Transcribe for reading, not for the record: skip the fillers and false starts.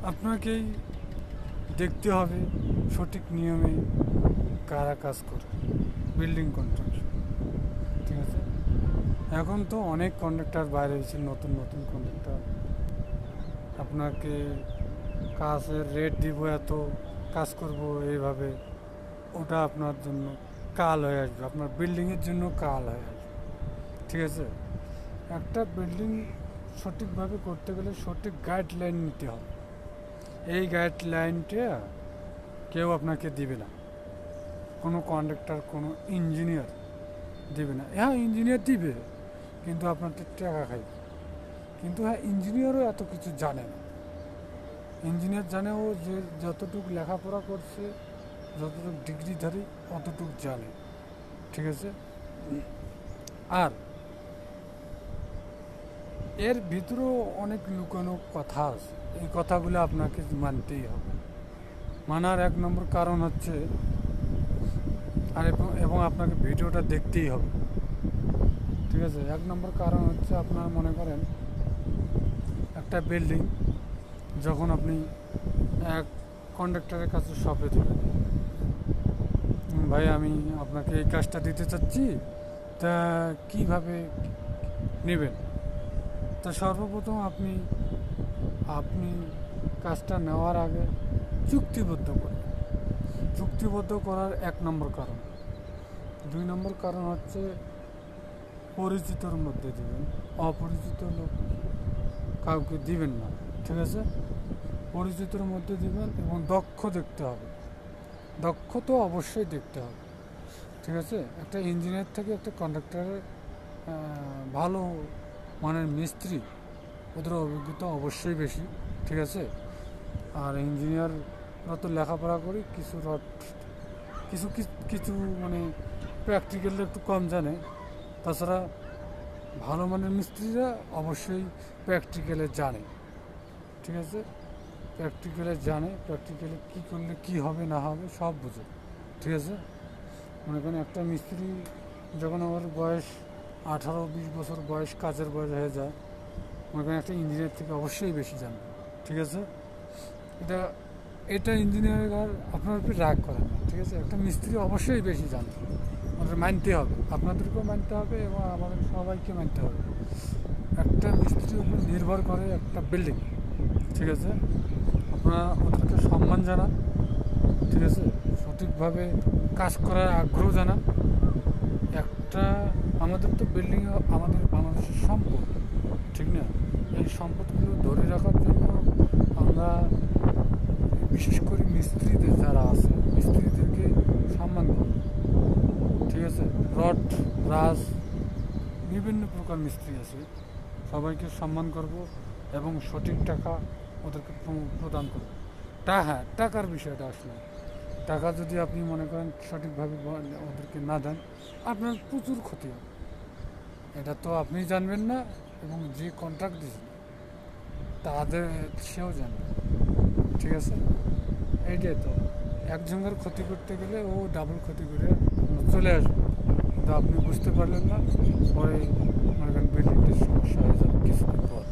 আপনাকেই দেখতে হবে সঠিক নিয়মে কারা কাজ করে বিল্ডিং কন্ট্রাকশন। ঠিক আছে, এখন তো অনেক কন্ট্রাক্টর বাইরে হয়েছে, নতুন নতুন কন্ট্রাক্টর। আপনাকে কাজের রেট দিব, এত কাজ করব এইভাবে, ওটা আপনার জন্য কাল হয়ে আসবে, আপনার বিল্ডিংয়ের জন্য কাল হয়ে আসবে। ঠিক আছে, একটা বিল্ডিং সঠিকভাবে করতে গেলে সঠিক গাইডলাইন নিতে হবে। এই গাইডলাইনটা কেউ আপনাকে দিবে না, কোনো কন্ট্রাক্টর, কোনো ইঞ্জিনিয়ার দিবে না। হ্যাঁ, ইঞ্জিনিয়ার দিবে, কিন্তু আপনার টাকা খাইবে। কিন্তু হ্যাঁ, ইঞ্জিনিয়ারও এত কিছু জানে না। ইঞ্জিনিয়ার জানে ও যে যতটুকু লেখাপড়া করছে, যতটুকু ডিগ্রিধারী অতটুকু জানে। ঠিক আছে, আর এর ভিতরেও অনেক লুকানো কথা আছে, এই কথাগুলো আপনাকে মানতেই হবে। মানার এক নম্বর কারণ হচ্ছে, এবং আপনাকে ভিডিওটা দেখতেই হবে। ঠিক আছে, এক নম্বর কারণ হচ্ছে, আপনার মনে করেন একটা বিল্ডিং যখন আপনি এক কন্ট্রাক্টরের কাছে শপে দেবেন, ভাই আমি আপনাকে এই কাজটা দিতে চাচ্ছি, তা কিভাবে নেবেন? তা সর্বপ্রথম আপনি আপনি কাজটা নেওয়ার আগে চুক্তিবদ্ধ করবেন। চুক্তিবদ্ধ করার এক নম্বর কারণ। দুই নম্বর কারণ হচ্ছে, পরিচিতর মধ্যে দিবেন, অপরিচিত লোক কাউকে দিবেন না। ঠিক আছে, পরিচিতর মধ্যে দিবেন এবং দক্ষ দেখতে হবে। দক্ষ তো অবশ্যই দেখতে হবে। ঠিক আছে, একটা ইঞ্জিনিয়ার থেকে একটা কন্ট্রাক্টরের ভালো মানের মিস্ত্রি, ওদের অভিজ্ঞতা অবশ্যই বেশি। ঠিক আছে, আর ইঞ্জিনিয়াররা তো লেখাপড়া করি, কিছু কিছু কিছু মানে প্র্যাকটিক্যাল একটু কম জানে। তাছাড়া ভালো মানের মিস্ত্রিরা অবশ্যই প্র্যাকটিক্যালে জানে। ঠিক আছে, প্র্যাকটিক্যালে কী করলে কী হবে না হবে সব বুঝে। ঠিক আছে, মনে করেন একটা মিস্ত্রি যখন আমার বয়স 18-20 বছর বয়স, কাজের বয়স হয়ে যায়, মনে করেন একটা ইঞ্জিনিয়ার থেকে অবশ্যই বেশি জানবে। ঠিক আছে, এটা এটা ইঞ্জিনিয়ারিং আর আপনার উপর রাগ করেন না। ঠিক আছে, একটা মিস্ত্রি অবশ্যই বেশি জানবে, আমাদের মানতে হবে, আপনাদেরকেও মানতে হবে এবং আমাদের সবাইকে মানতে হবে। একটা মিস্ত্রির উপর নির্ভর করে একটা বিল্ডিং। ঠিক আছে, আপনারা ওদেরকে সম্মান জানান। ঠিক আছে, সঠিকভাবে কাজ করার আগ্রহ জানান। একটা আমাদের তো বিল্ডিং আমাদের বাংলাদেশের সম্পদ, ঠিক না? এই সম্পদগুলো ধরে রাখার জন্য আমরা বিশেষ করে মিস্ত্রিদের যারা আছে, মিস্ত্রিদেরকে সম্মান করব। ঠিক আছে, রড, রাজ, বিভিন্ন প্রকার মিস্ত্রি আছে, সবাইকে সম্মান করব এবং সঠিক টাকা ওদেরকে প্রদান করব। হ্যাঁ, টাকার বিষয়টা আসলে, টাকা যদি আপনি মনে করেন সঠিকভাবে ওদেরকে না দেন, আপনার প্রচুর ক্ষতি হবে। এটা তো আপনি জানবেন না এবং যে কন্ট্রাক্ট দিয়েছেন তাদের সেও জানবে। ঠিক আছে, এইটাই তো, একজনের ক্ষতি করতে গেলে ও ডাবল ক্ষতি করে চলে আসবে, কিন্তু আপনি বুঝতে পারলেন না, পরে মনে করেন বিল্ডিংটির সমস্যা হয়ে যাবে কিছুদিন পর।